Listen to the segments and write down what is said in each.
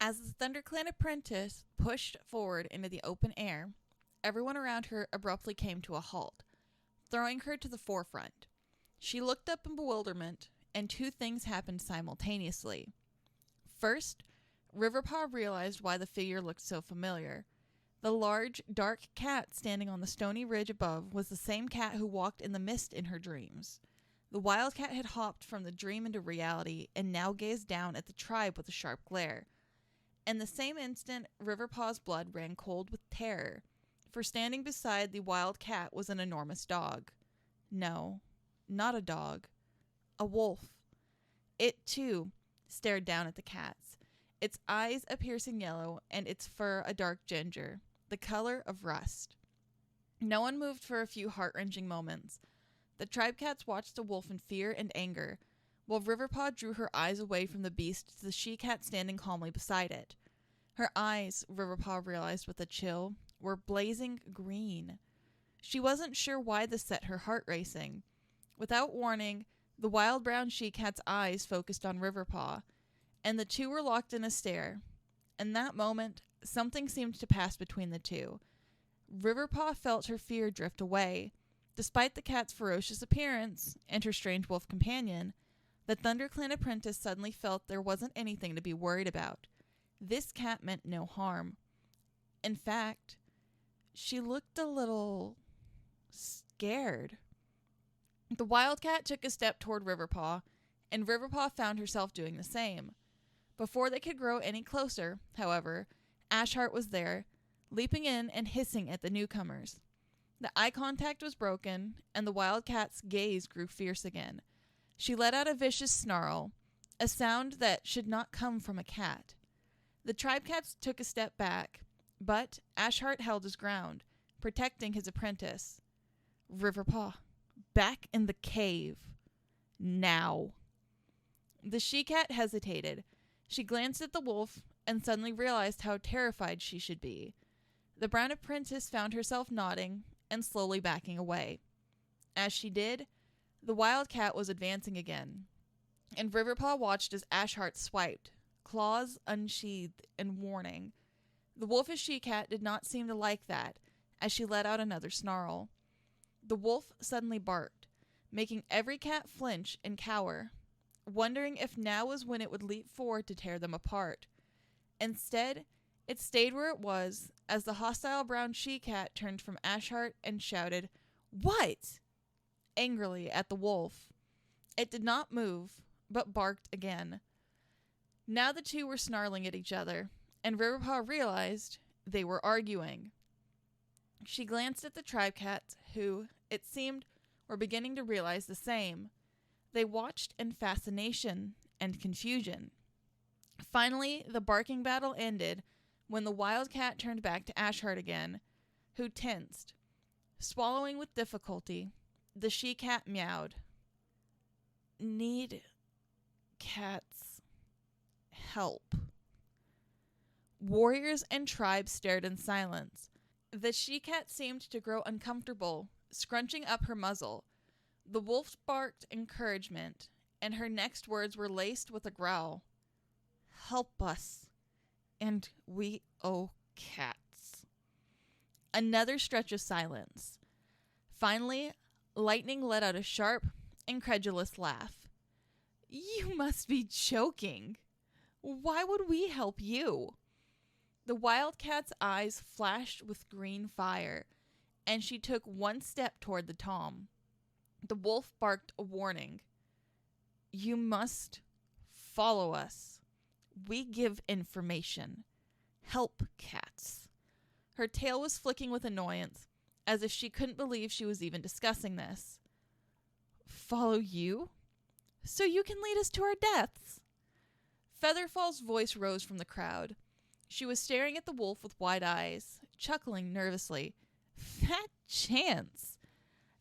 As the ThunderClan apprentice pushed forward into the open air, everyone around her abruptly came to a halt, throwing her to the forefront. She looked up in bewilderment, and two things happened simultaneously. First, Riverpaw realized why the figure looked so familiar. The large, dark cat standing on the stony ridge above was the same cat who walked in the mist in her dreams. The wildcat had hopped from the dream into reality and now gazed down at the tribe with a sharp glare. In the same instant, Riverpaw's blood ran cold with terror, for standing beside the wild cat was an enormous dog. No, not a dog. A wolf. It, too, stared down at the cats, its eyes a piercing yellow and its fur a dark ginger, the color of rust. No one moved for a few heart-wrenching moments. The tribe cats watched the wolf in fear and anger, while Riverpaw drew her eyes away from the beast to the she-cat standing calmly beside it. Her eyes, Riverpaw realized with a chill, were blazing green. She wasn't sure why this set her heart racing. Without warning, the wild brown she-cat's eyes focused on Riverpaw, and the two were locked in a stare. In that moment, something seemed to pass between the two. Riverpaw felt her fear drift away. Despite the cat's ferocious appearance and her strange wolf companion, the ThunderClan apprentice suddenly felt there wasn't anything to be worried about. This cat meant no harm. In fact, she looked a little scared. The wildcat took a step toward Riverpaw, and Riverpaw found herself doing the same. Before they could grow any closer, however, Ashheart was there, leaping in and hissing at the newcomers. The eye contact was broken, and the wildcat's gaze grew fierce again. She let out a vicious snarl, a sound that should not come from a cat. The tribe cats took a step back, but Ashheart held his ground, protecting his apprentice. Riverpaw, back in the cave. Now. The she-cat hesitated. She glanced at the wolf and suddenly realized how terrified she should be. The brown apprentice found herself nodding and slowly backing away. As she did, the wildcat was advancing again, and Riverpaw watched as Ashheart swiped, claws unsheathed in warning. The wolfish she-cat did not seem to like that, as she let out another snarl. The wolf suddenly barked, making every cat flinch and cower, wondering if now was when it would leap forward to tear them apart. Instead, it stayed where it was as the hostile brown she-cat turned from Ashheart and shouted, "What?" angrily at the wolf. It did not move, but barked again. Now the two were snarling at each other, and Riverpaw realized they were arguing. She glanced at the tribe cats, who, it seemed, were beginning to realize the same. They watched in fascination and confusion. Finally, the barking battle ended when the wildcat turned back to Ashheart again, who tensed. Swallowing with difficulty, the she-cat meowed. "Need cats help." Warriors and tribes stared in silence. The she-cat seemed to grow uncomfortable, scrunching up her muzzle. The wolf barked encouragement, and her next words were laced with a growl. "Help us, and we owe cats." Another stretch of silence. Finally, Lightning let out a sharp, incredulous laugh. "You must be joking. Why would we help you?" The wildcat's eyes flashed with green fire, and she took one step toward the tom. The wolf barked a warning. "You must follow us. We give information. Help cats." Her tail was flicking with annoyance, as if she couldn't believe she was even discussing this. "Follow you? So you can lead us to our deaths?" Featherfall's voice rose from the crowd. She was staring at the wolf with wide eyes, chuckling nervously. "Fat chance.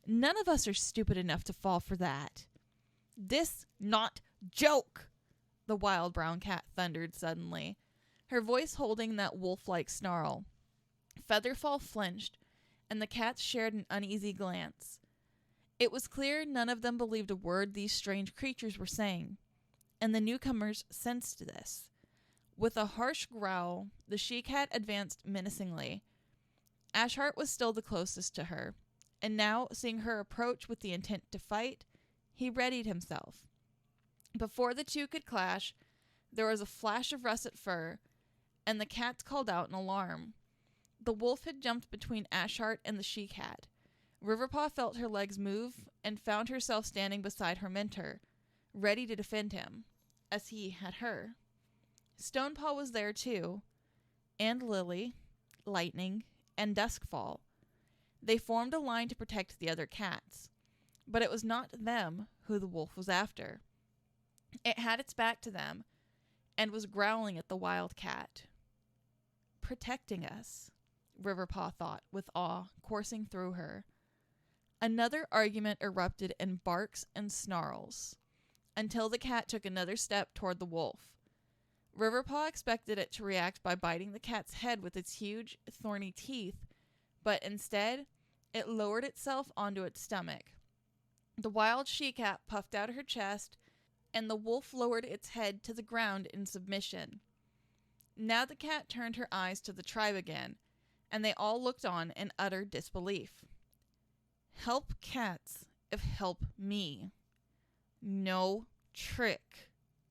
None of us are stupid enough to fall for that." "This not joke," the wild brown cat thundered suddenly, her voice holding that wolf-like snarl. Featherfall flinched, and the cats shared an uneasy glance. It was clear none of them believed a word these strange creatures were saying, and the newcomers sensed this. With a harsh growl, the she-cat advanced menacingly. Ashart was still the closest to her, and now, seeing her approach with the intent to fight, he readied himself. Before the two could clash, there was a flash of russet fur, and the cats called out in alarm. The wolf had jumped between Ashart and the she-cat. Riverpaw felt her legs move and found herself standing beside her mentor, ready to defend him, as he had her. Stonepaw was there too, and Lily, Lightning, and Duskfall. They formed a line to protect the other cats, but it was not them who the wolf was after. It had its back to them and was growling at the wild cat. Protecting us, Riverpaw thought with awe coursing through her. Another argument erupted in barks and snarls, until the cat took another step toward the wolf. Riverpaw expected it to react by biting the cat's head with its huge, thorny teeth, but instead, it lowered itself onto its stomach. The wild she-cat puffed out her chest, and the wolf lowered its head to the ground in submission. Now the cat turned her eyes to the tribe again, and they all looked on in utter disbelief. Help cats if help me. No trick,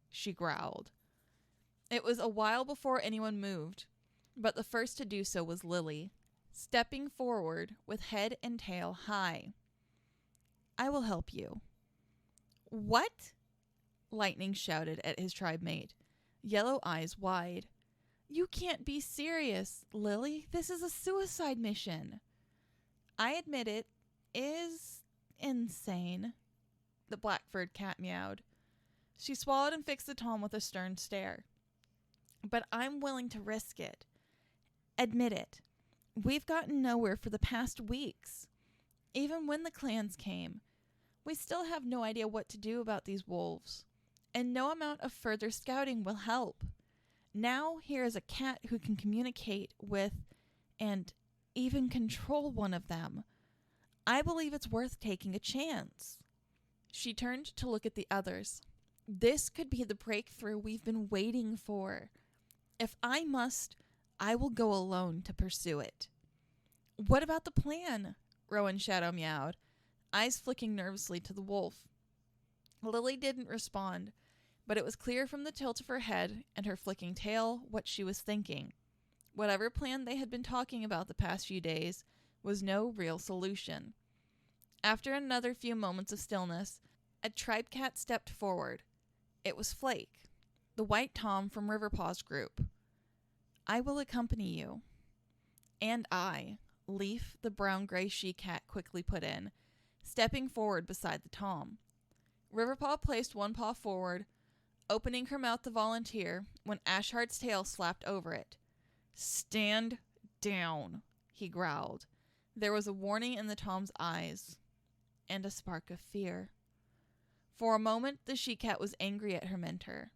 she growled. It was a while before anyone moved, but the first to do so was Lily, stepping forward with head and tail high. I will help you. What? Lightning shouted at his tribe mate, yellow eyes wide. You can't be serious, Lily. This is a suicide mission. I admit it is insane, the black-furred cat meowed. She swallowed and fixed the Tom with a stern stare. But I'm willing to risk it. Admit it. We've gotten nowhere for the past weeks. Even when the clans came, we still have no idea what to do about these wolves, and no amount of further scouting will help. Now here is a cat who can communicate with and even control one of them. I believe it's worth taking a chance. She turned to look at the others. This could be the breakthrough we've been waiting for. If I must, I will go alone to pursue it. What about the plan? Rowan Shadow meowed, eyes flicking nervously to the wolf. Lily didn't respond, but it was clear from the tilt of her head and her flicking tail what she was thinking. Whatever plan they had been talking about the past few days was no real solution. After another few moments of stillness, a tribe cat stepped forward. It was Flake, the white Tom from Riverpaw's group. I will accompany you. And I, Leaf, the brown-gray she-cat, quickly put in, stepping forward beside the Tom. Riverpaw placed one paw forward, opening her mouth to volunteer when Ashart's tail slapped over it. Stand down, he growled. There was a warning in the Tom's eyes, and a spark of fear. For a moment, the she-cat was angry at her mentor.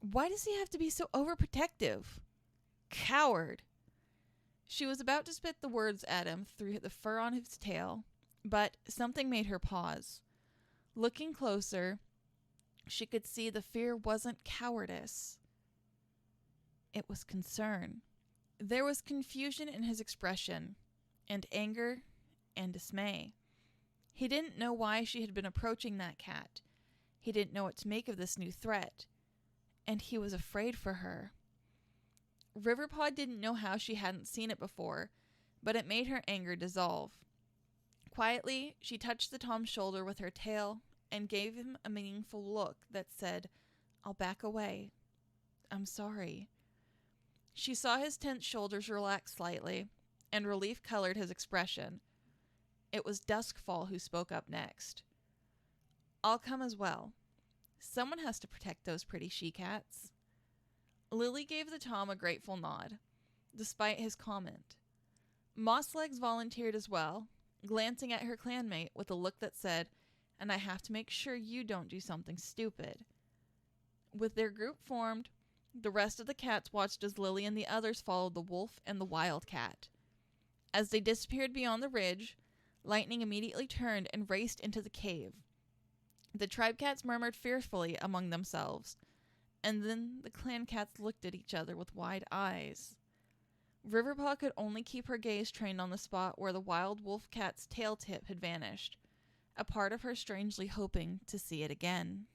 Why does he have to be so overprotective? Coward! She was about to spit the words at him through the fur on his tail, but something made her pause. Looking closer, she could see the fear wasn't cowardice. It was concern. There was confusion in his expression, and anger, and dismay. He didn't know why she had been approaching that cat. He didn't know what to make of this new threat, and he was afraid for her. Riverpaw didn't know how she hadn't seen it before, but it made her anger dissolve. Quietly, she touched the Tom's shoulder with her tail and gave him a meaningful look that said, I'll back away. I'm sorry. She saw his tense shoulders relax slightly, and relief colored his expression. It was Duskfall who spoke up next. I'll come as well. Someone has to protect those pretty she-cats. Lily gave the Tom a grateful nod, despite his comment. Mosslegs volunteered as well, glancing at her clanmate with a look that said, and I have to make sure you don't do something stupid. With their group formed, the rest of the cats watched as Lily and the others followed the wolf and the wildcat. As they disappeared beyond the ridge, Lightning immediately turned and raced into the cave. The tribe cats murmured fearfully among themselves. and then the clan cats looked at each other with wide eyes. Riverpaw could only keep her gaze trained on the spot where the wild wolf cat's tail tip had vanished, a part of her strangely hoping to see it again.